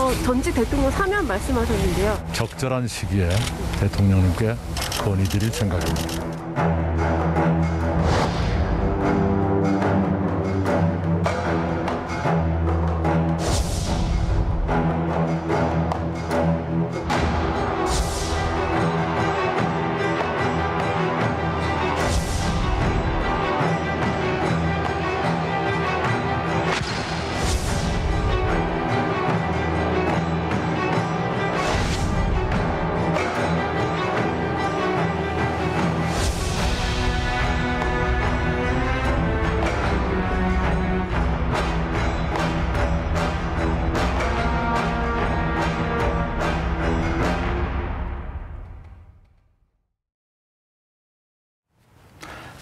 앞서 전직 대통령 사면 말씀하셨는데요. 적절한 시기에 대통령님께 건의드릴 생각입니다.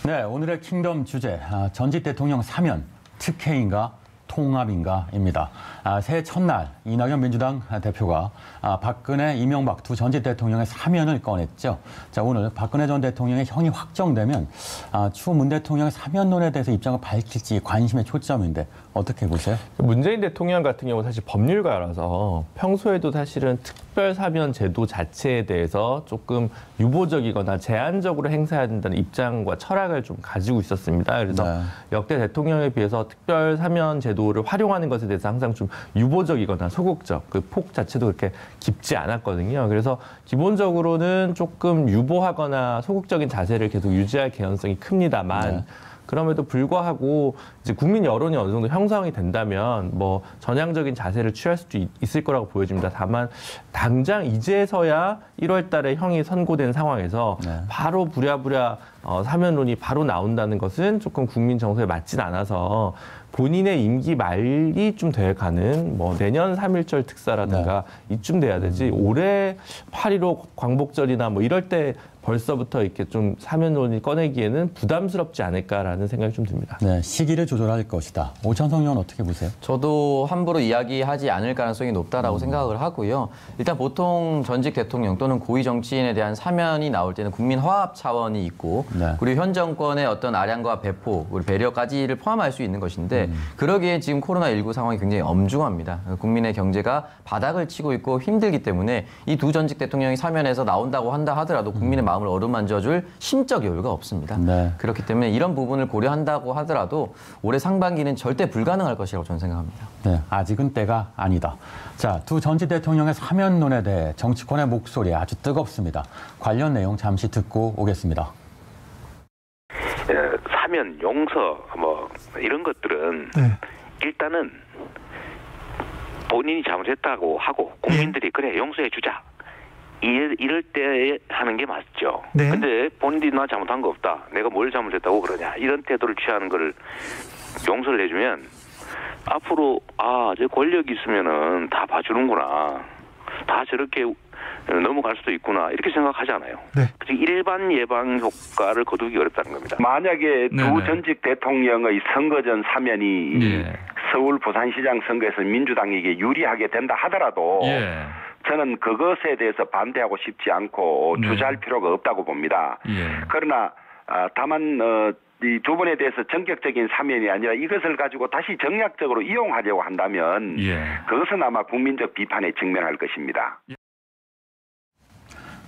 네, 오늘의 킹덤 주제, 전직 대통령 사면, 특혜인가 통합인가입니다. 새해 첫날 이낙연 민주당 대표가 박근혜, 이명박 두 전직 대통령의 사면을 꺼냈죠. 자, 오늘 박근혜 전 대통령의 형이 확정되면 추후 문 대통령의 사면론에 대해서 입장을 밝힐지 관심의 초점인데 어떻게 보세요? 문재인 대통령 같은 경우는 사실 법률가라서 평소에도 사실은 특별 사면 제도 자체에 대해서 조금 유보적이거나 제한적으로 행사해야 된다는 입장과 철학을 좀 가지고 있었습니다. 그래서 네. 역대 대통령에 비해서 특별 사면 제도를 활용하는 것에 대해서 항상 좀 유보적이거나 소극적, 그 폭 자체도 그렇게 깊지 않았거든요. 그래서 기본적으로는 조금 유보하거나 소극적인 자세를 계속 유지할 개연성이 큽니다만 네. 그럼에도 불구하고 이제 국민 여론이 어느 정도 형성이 된다면 뭐 전향적인 자세를 취할 수도 있을 거라고 보여집니다. 다만 당장 이제서야 1월 달에 형이 선고된 상황에서 네. 바로 부랴부랴 사면론이 바로 나온다는 것은 조금 국민 정서에 맞진 않아서 본인의 임기 말이 좀 돼가는 뭐 내년 3.1절 특사라든가 이쯤 돼야 되지 올해 8.15 광복절이나 뭐 이럴 때 벌써부터 이렇게 좀 사면론이 꺼내기에는 부담스럽지 않을까라는 생각이 좀 듭니다. 네, 시기를 조절할 것이다. 오찬석 의원 어떻게 보세요? 저도 함부로 이야기하지 않을 가능성이 높다라고 생각을 하고요. 일단 보통 전직 대통령 또는 고위 정치인에 대한 사면이 나올 때는 국민 화합 차원이 있고 네. 그리고 현 정권의 어떤 아량과 배포, 그리고 배려까지를 포함할 수 있는 것인데 그러기에 지금 코로나19 상황이 굉장히 엄중합니다. 국민의 경제가 바닥을 치고 있고 힘들기 때문에 이 두 전직 대통령이 사면에서 나온다고 한다 하더라도 국민의 마음을 어루만져줄 심적 여유가 없습니다. 네. 그렇기 때문에 이런 부분을 고려한다고 하더라도 올해 상반기는 절대 불가능할 것이라고 저는 생각합니다. 네, 아직은 때가 아니다. 자, 두 전직 대통령의 사면론에 대해 정치권의 목소리 아주 뜨겁습니다. 관련 내용 잠시 듣고 오겠습니다. 사면, 용서, 뭐 이런 것들은 일단은 본인이 잘못했다고 하고 국민들이 그래 용서해 주자. 이럴 때 하는 게 맞죠. 네. 근데 본인이 나 잘못한 거 없다. 내가 뭘 잘못했다고 그러냐. 이런 태도를 취하는 걸 용서를 해주면 앞으로 저 권력이 있으면은 다 봐주는구나. 다 저렇게 넘어갈 수도 있구나. 이렇게 생각하잖아요. 네. 일반 예방 효과를 거두기 어렵다는 겁니다. 만약에 두 네네. 전직 대통령의 선거 전 사면이 예. 서울 부산시장 선거에서 민주당에게 유리하게 된다 하더라도 예. 저는 그것에 대해서 반대하고 싶지 않고 주저할 필요가 없다고 봅니다. 예. 그러나 다만 이 두 분에 대해서 전격적인 사면이 아니라 이것을 가지고 다시 정략적으로 이용하려고 한다면 예. 그것은 아마 국민적 비판에 직면할 것입니다.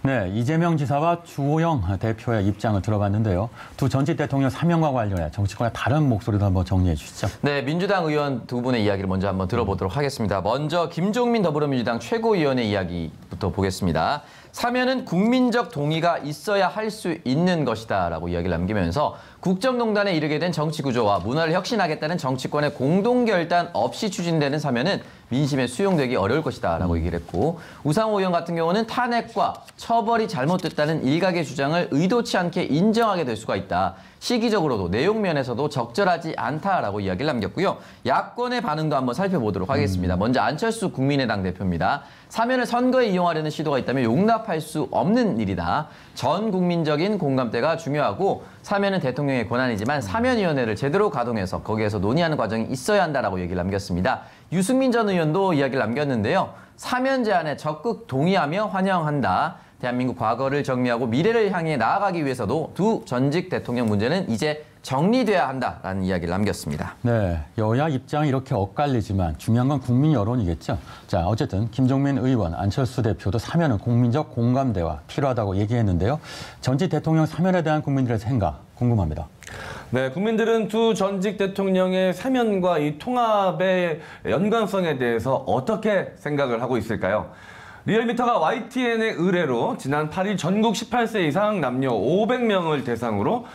네, 이재명 지사와 주호영 대표의 입장을 들어봤는데요. 두 전직 대통령 사면과 관련해 정치권의 다른 목소리도 한번 정리해 주시죠. 네, 민주당 의원 두 분의 이야기를 먼저 한번 들어보도록 하겠습니다. 먼저 김종민 더불어민주당 최고위원의 이야기부터 보겠습니다. 사면은 국민적 동의가 있어야 할 수 있는 것이다라고 이야기를 남기면서 국정농단에 이르게 된 정치구조와 문화를 혁신하겠다는 정치권의 공동결단 없이 추진되는 사면은 민심에 수용되기 어려울 것이다라고 얘기를 했고 우상호 의원 같은 경우는 탄핵과 처벌이 잘못됐다는 일각의 주장을 의도치 않게 인정하게 될 수가 있다. 시기적으로도 내용 면에서도 적절하지 않다라고 이야기를 남겼고요. 야권의 반응도 한번 살펴보도록 하겠습니다. 먼저 안철수 국민의당 대표입니다. 사면을 선거에 이용하려는 시도가 있다면 용납할 수 없는 일이다. 전 국민적인 공감대가 중요하고 사면은 대통령의 권한이지만 사면위원회를 제대로 가동해서 거기에서 논의하는 과정이 있어야 한다라고 얘기를 남겼습니다. 유승민 전 의원도 이야기를 남겼는데요. 사면 제안에 적극 동의하며 환영한다. 대한민국 과거를 정리하고 미래를 향해 나아가기 위해서도 두 전직 대통령 문제는 이제 정리돼야 한다라는 이야기를 남겼습니다. 네, 여야 입장이 이렇게 엇갈리지만 중요한 건 국민 여론이겠죠. 자, 어쨌든 김종민 의원, 안철수 대표도 사면은 국민적 공감대와 필요하다고 얘기했는데요. 전직 대통령 사면에 대한 국민들의 생각 궁금합니다. 네, 국민들은 두 전직 대통령의 사면과 이 통합의 연관성에 대해서 어떻게 생각을 하고 있을까요? 리얼미터가 YTN의 의뢰로 지난 8일 전국 18세 이상 남녀 500명을 대상으로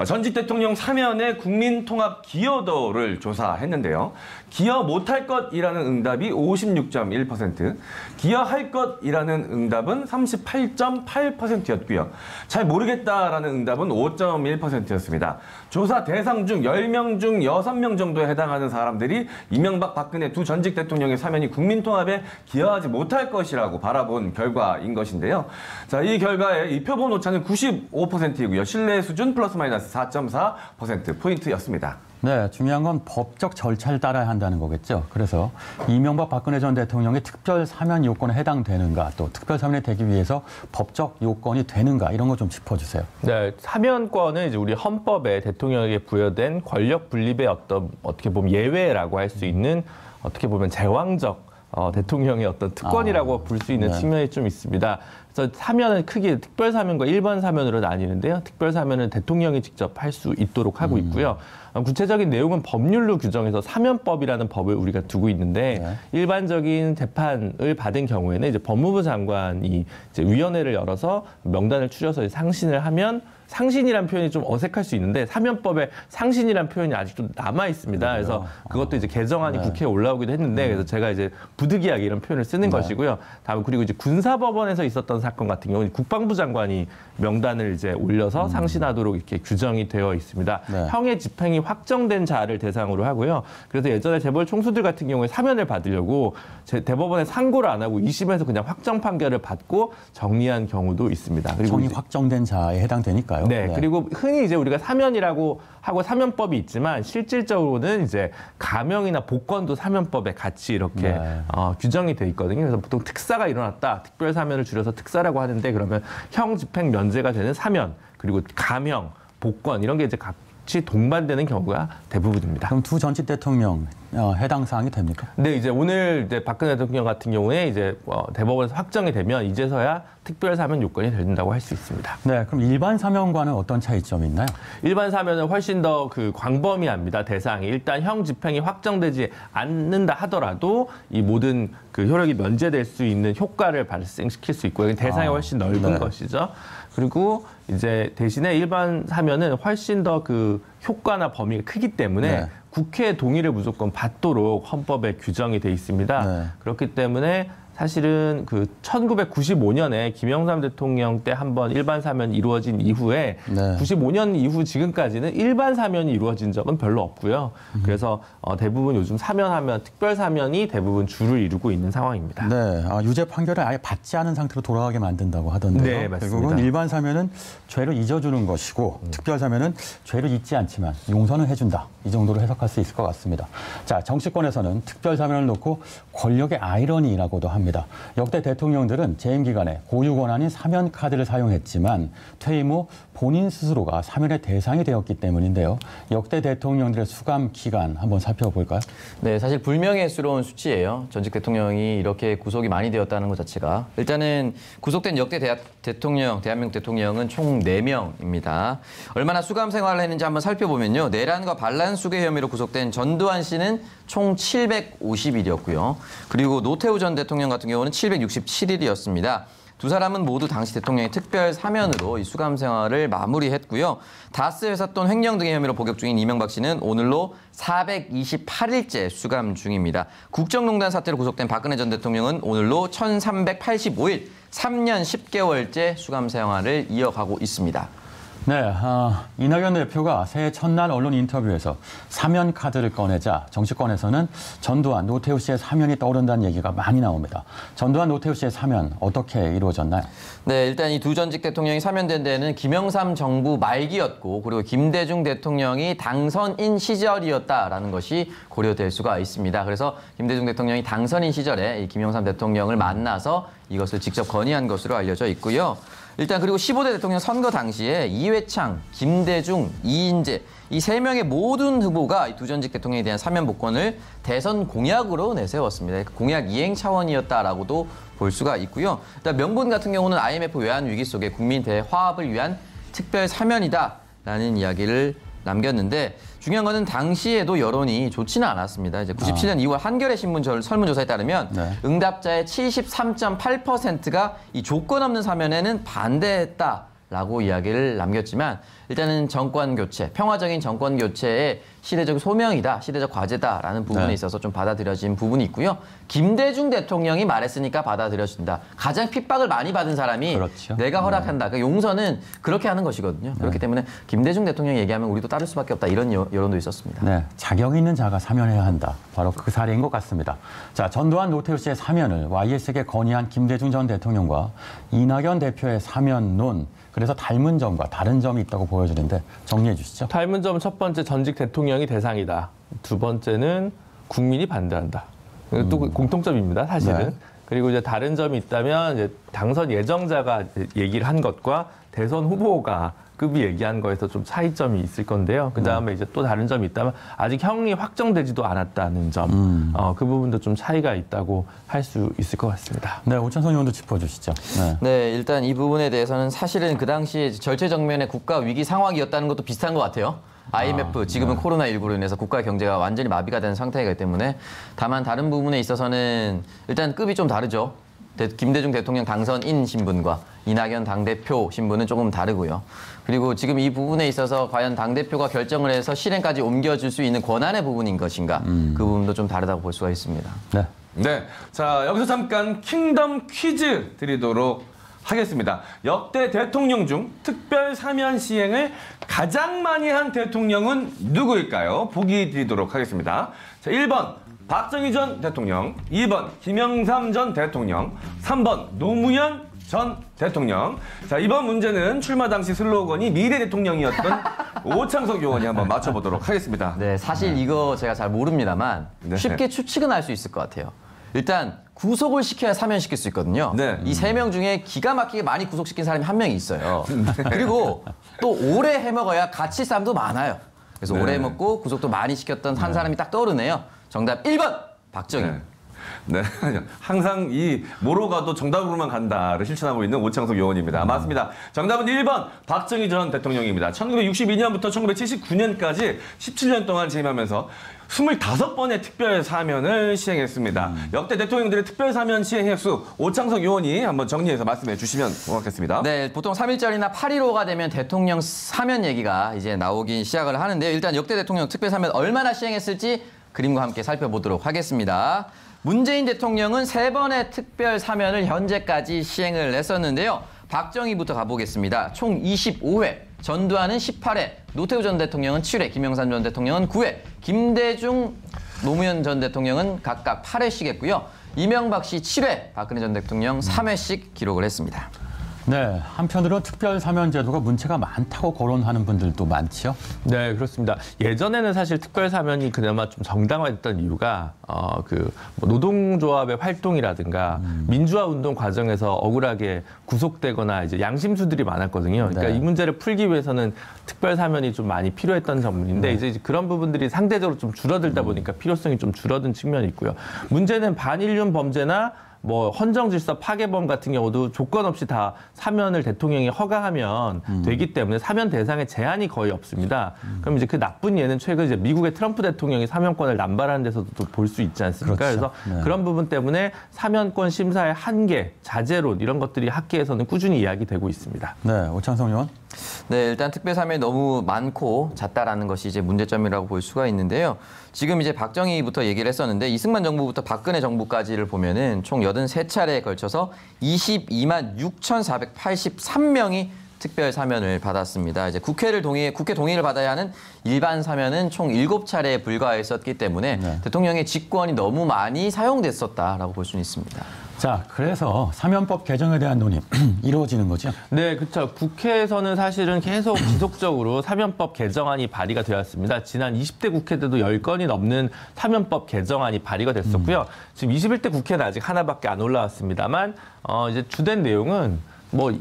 전직 대통령 사면의 국민통합 기여도를 조사했는데요. 기여 못할 것이라는 응답이 56.1%, 기여할 것이라는 응답은 38.8%였고요. 잘 모르겠다라는 응답은 5.1%였습니다. 조사 대상 중 10명 중 6명 정도에 해당하는 사람들이 이명박 박근혜 두 전직 대통령의 사면이 국민통합에 기여하지 못할 것이라고 바라본 결과인 것인데요. 자, 이 결과에 이 표본 오차는 95%이고요. 신뢰 수준 플러스 마이너스 4.4%포인트였습니다. 네, 중요한 건 법적 절차를 따라야 한다는 거겠죠. 그래서 이명박 박근혜 전 대통령의 특별 사면 요건에 해당되는가, 또 특별 사면이 되기 위해서 법적 요건이 되는가, 이런 거 좀 짚어주세요. 네, 사면권은 이제 우리 헌법에 대통령에게 부여된 권력 분립의 어떻게 보면 예외라고 할 수 있는 어떻게 보면 제왕적 대통령의 어떤 특권이라고 볼 수 있는 네. 측면이 좀 있습니다. 그래서 사면은 크게 특별 사면과 일반 사면으로 나뉘는데요. 특별 사면은 대통령이 직접 할 수 있도록 하고 있고요. 구체적인 내용은 법률로 규정해서 사면법이라는 법을 우리가 두고 있는데 네. 일반적인 재판을 받은 경우에는 이제 법무부 장관이 이제 위원회를 열어서 명단을 추려서 상신을 하면 상신이란 표현이 좀 어색할 수 있는데 사면법에 상신이란 표현이 아직도 남아 있습니다. 그래서 그것도 이제 개정안이 네. 국회에 올라오기도 했는데 그래서 제가 이제 부득이하게 이런 표현을 쓰는 것이고요. 다음 그리고 이제 군사법원에서 있었던 사건 같은 경우는 국방부 장관이 명단을 이제 올려서 상신하도록 이렇게 규정이 되어 있습니다. 네. 형의 집행이 확정된 자를 대상으로 하고요. 그래서 예전에 재벌 총수들 같은 경우에 사면을 받으려고 대법원에 상고를 안 하고 2심에서 그냥 확정 판결을 받고 정리한 경우도 있습니다. 그리고 정이 이제 확정된 자에 해당되니까요. 네, 그리고 흔히 이제 우리가 사면이라고 하고 사면법이 있지만 실질적으로는 이제 가명이나 복권도 사면법에 같이 이렇게 네. 규정이 돼 있거든요. 그래서 보통 특사가 일어났다, 특별 사면을 줄여서 특사라고 하는데 그러면 형 집행 면제가 되는 사면 그리고 가명, 복권 이런 게 이제 같이 동반되는 경우가 대부분입니다. 그럼 두 전직 대통령 해당 사항이 됩니까? 네, 이제 오늘 이제 박근혜 대통령 같은 경우에 이제 대법원에서 확정이 되면 이제서야 특별 사면 요건이 된다고 할 수 있습니다. 네, 그럼 일반 사면과는 어떤 차이점이 있나요? 일반 사면은 훨씬 더 그 광범위합니다. 대상이 일단 형 집행이 확정되지 않는다 하더라도 이 모든 그 효력이 면제될 수 있는 효과를 발생시킬 수 있고 대상이 훨씬 넓은 네. 것이죠. 그리고 이제 대신에 일반 사면은 훨씬 더 그 효과나 범위가 크기 때문에 네. 국회의 동의를 무조건 받도록 헌법에 규정이 돼 있습니다. 네. 그렇기 때문에 사실은 그 1995년에 김영삼 대통령 때 한번 일반 사면이 이루어진 이후에 네. 95년 이후 지금까지는 일반 사면이 이루어진 적은 별로 없고요. 그래서 대부분 요즘 사면하면 특별 사면이 대부분 주를 이루고 있는 상황입니다. 네, 유죄 판결을 아예 받지 않은 상태로 돌아가게 만든다고 하던데요. 네, 맞습니다. 결국은 일반 사면은 죄를 잊어주는 것이고 특별 사면은 죄를 잊지 않지만 용서는 해준다. 이 정도로 해석할 수 있을 것 같습니다. 자, 정치권에서는 특별 사면을 놓고 권력의 아이러니라고도 합니다. 역대 대통령들은 재임 기간에 고유 권한인 사면 카드를 사용했지만 퇴임 후 본인 스스로가 사면의 대상이 되었기 때문인데요. 역대 대통령들의 수감 기간 한번 살펴볼까요? 네, 사실 불명예스러운 수치예요. 전직 대통령이 이렇게 구속이 많이 되었다는 것 자체가. 일단은 구속된 역대 대한민국 대통령은 총 4명입니다. 얼마나 수감 생활을 했는지 한번 살펴보면요. 내란과 반란 수괴 혐의로 구속된 전두환 씨는 총 750일이었고요. 그리고 노태우 전 대통령 같은 경우는 767일이었습니다. 두 사람은 모두 당시 대통령의 특별 사면으로 이 수감 생활을 마무리했고요. 다스 회사 돈 횡령 등의 혐의로 복역 중인 이명박 씨는 오늘로 428일째 수감 중입니다. 국정농단 사태로 구속된 박근혜 전 대통령은 오늘로 1385일, 3년 10개월째 수감 생활을 이어가고 있습니다. 네, 이낙연 대표가 새해 첫날 언론 인터뷰에서 사면 카드를 꺼내자 정치권에서는 전두환, 노태우 씨의 사면이 떠오른다는 얘기가 많이 나옵니다. 전두환, 노태우 씨의 사면 어떻게 이루어졌나요? 네, 일단 이 두 전직 대통령이 사면된 데는 김영삼 정부 말기였고 그리고 김대중 대통령이 당선인 시절이었다라는 것이 고려될 수가 있습니다. 그래서 김대중 대통령이 당선인 시절에 이 김영삼 대통령을 만나서 이것을 직접 건의한 것으로 알려져 있고요. 일단 그리고 15대 대통령 선거 당시에 이회창, 김대중, 이인재 이 세 명의 모든 후보가 이 두 전직 대통령에 대한 사면 복권을 대선 공약으로 내세웠습니다. 공약 이행 차원이었다라고도 볼 수가 있고요. 일단 명분 같은 경우는 IMF 외환 위기 속에 국민 대화합을 위한 특별 사면이다라는 이야기를 남겼는데 중요한 것은 당시에도 여론이 좋지는 않았습니다. 이제 97년 2월 한겨레 신문 설문조사에 따르면 응답자의 73.8%가 이 조건 없는 사면에는 반대했다라고 이야기를 남겼지만 일단은 정권 교체, 평화적인 정권 교체의 시대적 소명이다, 시대적 과제다라는 부분에 있어서 좀 받아들여진 부분이 있고요. 김대중 대통령이 말했으니까 받아들여진다. 가장 핍박을 많이 받은 사람이 내가 허락한다. 그 용서는 그렇게 하는 것이거든요. 그렇기 때문에 김대중 대통령 얘기하면 우리도 따를 수밖에 없다. 이런 여론도 있었습니다. 네, 자격 있는 자가 사면해야 한다. 바로 그 사례인 것 같습니다. 자, 전두환, 노태우 씨의 사면을 YS에게 건의한 김대중 전 대통령과 이낙연 대표의 사면론, 그래서 닮은 점과 다른 점이 있다고 보여지는데 정리해 주시죠. 닮은 점은 첫 번째 전직 대통령이 대상이다. 두 번째는 국민이 반대한다. 또 공통점입니다, 사실은. 네. 그리고 이제 다른 점이 있다면 이제 당선 예정자가 얘기를 한 것과 대선 후보가 급이 얘기한 거에서 좀 차이점이 있을 건데요. 그다음에 이제 또 다른 점이 있다면 아직 형이 확정되지도 않았다는 점. 그 부분도 좀 차이가 있다고 할 수 있을 것 같습니다. 네, 오찬석 의원도 짚어주시죠. 네, 일단 이 부분에 대해서는 사실은 그 당시에 절체정면의 국가 위기 상황이었다는 것도 비슷한 것 같아요. IMF, 지금은 코로나19로 인해서 국가 경제가 완전히 마비가 된 상태이기 때문에 다만 다른 부분에 있어서는 일단 급이 좀 다르죠. 김대중 대통령 당선인 신분과 이낙연 당대표 신분은 조금 다르고요. 그리고 지금 이 부분에 있어서 과연 당대표가 결정을 해서 실행까지 옮겨줄 수 있는 권한의 부분인 것인가 그 부분도 좀 다르다고 볼 수가 있습니다. 네. 네. 자, 여기서 잠깐 킹덤 퀴즈 드리도록 하겠습니다. 역대 대통령 중 특별 사면 시행을 가장 많이 한 대통령은 누구일까요? 보기 드리도록 하겠습니다. 자, 1번 박정희 전 대통령, 2번 김영삼 전 대통령, 3번 노무현 전 대통령. 자, 이번 문제는 출마 당시 슬로건이 미래 대통령이었던 오창석 의원이 한번 맞춰보도록 하겠습니다. 네, 사실 이거 제가 잘 모릅니다만 쉽게 추측은 할 수 있을 것 같아요. 일단 구속을 시켜야 사면시킬 수 있거든요. 이 세 명 중에 기가 막히게 많이 구속시킨 사람이 한 명이 있어요. 그리고 또 오래 해먹어야 갇힐 사람도 많아요. 그래서 오래 해먹고 구속도 많이 시켰던 한 사람이 딱 떠오르네요. 정답 1번 박정희. 네, 항상 이 뭐로 가도 정답으로만 간다를 실천하고 있는 오창석 의원입니다. 맞습니다. 정답은 1번 박정희 전 대통령입니다. 1962년부터 1979년까지 17년 동안 재임하면서 25번의 특별 사면을 시행했습니다. 역대 대통령들의 특별 사면 시행 횟수 오창석 의원이 한번 정리해서 말씀해 주시면 고맙겠습니다. 네, 보통 3.1절이나 8.15가 되면 대통령 사면 얘기가 이제 나오기 시작을 하는데요. 일단 역대 대통령 특별 사면 얼마나 시행했을지 그림과 함께 살펴보도록 하겠습니다. 문재인 대통령은 3번의 특별 사면을 현재까지 시행을 했었는데요. 박정희부터 가보겠습니다. 총 25회, 전두환은 18회, 노태우 전 대통령은 7회, 김영삼 전 대통령은 9회, 김대중, 노무현 전 대통령은 각각 8회씩 했고요. 이명박 씨 7회, 박근혜 전 대통령 3회씩 기록을 했습니다. 네, 한편으로 특별 사면 제도가 문제가 많다고 거론하는 분들도 많지요. 네, 그렇습니다. 예전에는 사실 특별 사면이 그나마 좀 정당화됐던 이유가 노동조합의 활동이라든가 민주화 운동 과정에서 억울하게 구속되거나 이제 양심수들이 많았거든요. 그러니까 이 문제를 풀기 위해서는 특별 사면이 좀 많이 필요했던 점인데 이제 그런 부분들이 상대적으로 좀 줄어들다 보니까 필요성이 좀 줄어든 측면이 있고요. 문제는 반인륜 범죄나 헌정질서 파괴범 같은 경우도 조건 없이 다 사면을 대통령이 허가하면 되기 때문에 사면 대상에 제한이 거의 없습니다. 그럼 이제 그 나쁜 예는 최근 이제 미국의 트럼프 대통령이 사면권을 남발하는 데서도 볼 수 있지 않습니까? 그렇죠. 그래서 그런 부분 때문에 사면권 심사의 한계, 자제론 이런 것들이 학계에서는 꾸준히 이야기되고 있습니다. 네, 오창석 의원. 네, 일단 특별 사면이 너무 많고 잦다라는 것이 이제 문제점이라고 볼 수가 있는데요. 지금 이제 박정희부터 얘기를 했었는데 이승만 정부부터 박근혜 정부까지를 보면은 총 83차례에 걸쳐서 22만 6,483명이 특별 사면을 받았습니다. 이제 국회 동의를 받아야 하는 일반 사면은 총 7차례에 불과했었기 때문에 대통령의 직권이 너무 많이 사용됐었다라고 볼 수는 있습니다. 자, 그래서 사면법 개정에 대한 논의 이루어지는 거죠? 네, 그렇죠. 국회에서는 사실은 계속 지속적으로 사면법 개정안이 발의가 되었습니다. 지난 20대 국회 때도 10건이 넘는 사면법 개정안이 발의가 됐었고요. 지금 21대 국회는 아직 하나밖에 안 올라왔습니다만 이제 주된 내용은 뭐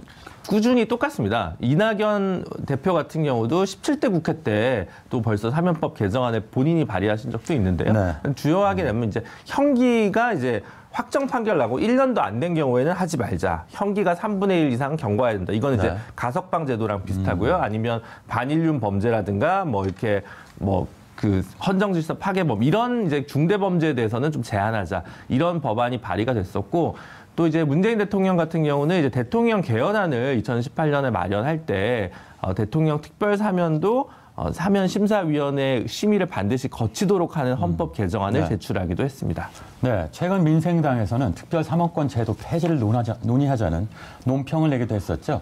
꾸준히 똑같습니다. 이낙연 대표 같은 경우도 17대 국회 때 또 벌써 사면법 개정안을 본인이 발의하신 적도 있는데요. 네. 주요하게 되면 이제 형기가 이제 확정 판결 나고 1년도 안 된 경우에는 하지 말자. 형기가 3분의 1 이상 경과해야 된다. 이거는 이제 가석방 제도랑 비슷하고요. 아니면 반인륜 범죄라든가 뭐 이렇게 뭐 그 헌정질서 파괴범 이런 이제 중대 범죄에 대해서는 좀 제한하자. 이런 법안이 발의가 됐었고 또 이제 문재인 대통령 같은 경우는 이제 대통령 개헌안을 2018년에 마련할 때 대통령 특별 사면도 사면심사위원회 심의를 반드시 거치도록 하는 헌법 개정안을 제출하기도 했습니다. 네, 최근 민생당에서는 특별 사면권 제도 폐지를 논의하자는 논평을 내기도 했었죠.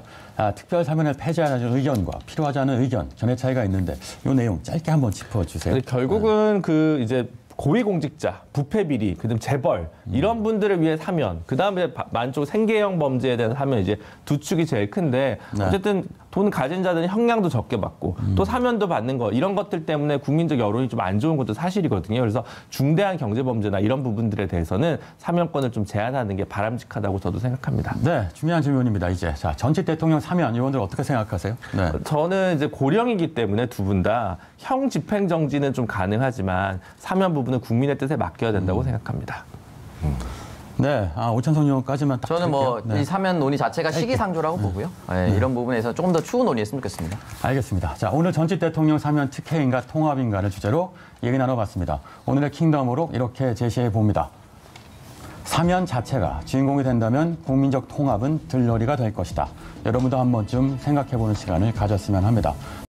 특별 사면을 폐지하자는 의견과 필요하지 않은 의견, 견해 차이가 있는데 이 내용 짧게 한번 짚어주세요. 결국은 그 이제 고위공직자, 부패비리, 그다음 재벌 이런 분들을 위해 사면, 그다음에 만족 생계형 범죄에 대한 사면 이제 두 축이 제일 큰데 어쨌든 돈 가진 자들은 형량도 적게 받고 또 사면도 받는 거 이런 것들 때문에 국민적 여론이 좀 안 좋은 것도 사실이거든요. 그래서 중대한 경제범죄나 이런 부분들에 대해서는 사면권을 좀 제한하는 게 바람직하다고 저도 생각합니다. 네, 중요한 질문입니다. 이제 자 전직 대통령 사면 의원들 어떻게 생각하세요? 네. 저는 이제 고령이기 때문에 두 분 다 형 집행 정지는 좀 가능하지만 사면 부분은 국민의 뜻에 맡겨야 된다고 생각합니다. 네, 오찬석 의원까지만 딱 저는 뭐 드릴게요. 이 사면 논의 자체가 시기상조라고 보고요. 네, 이런 부분에서 조금 더 추후 논의했으면 좋겠습니다. 알겠습니다. 자, 오늘 전직 대통령 사면 특혜인가 통합인가를 주제로 얘기 나눠봤습니다. 오늘의 킹덤으로 이렇게 제시해 봅니다. 사면 자체가 주인공이 된다면 국민적 통합은 들러리가 될 것이다. 여러분도 한 번쯤 생각해보는 시간을 가졌으면 합니다.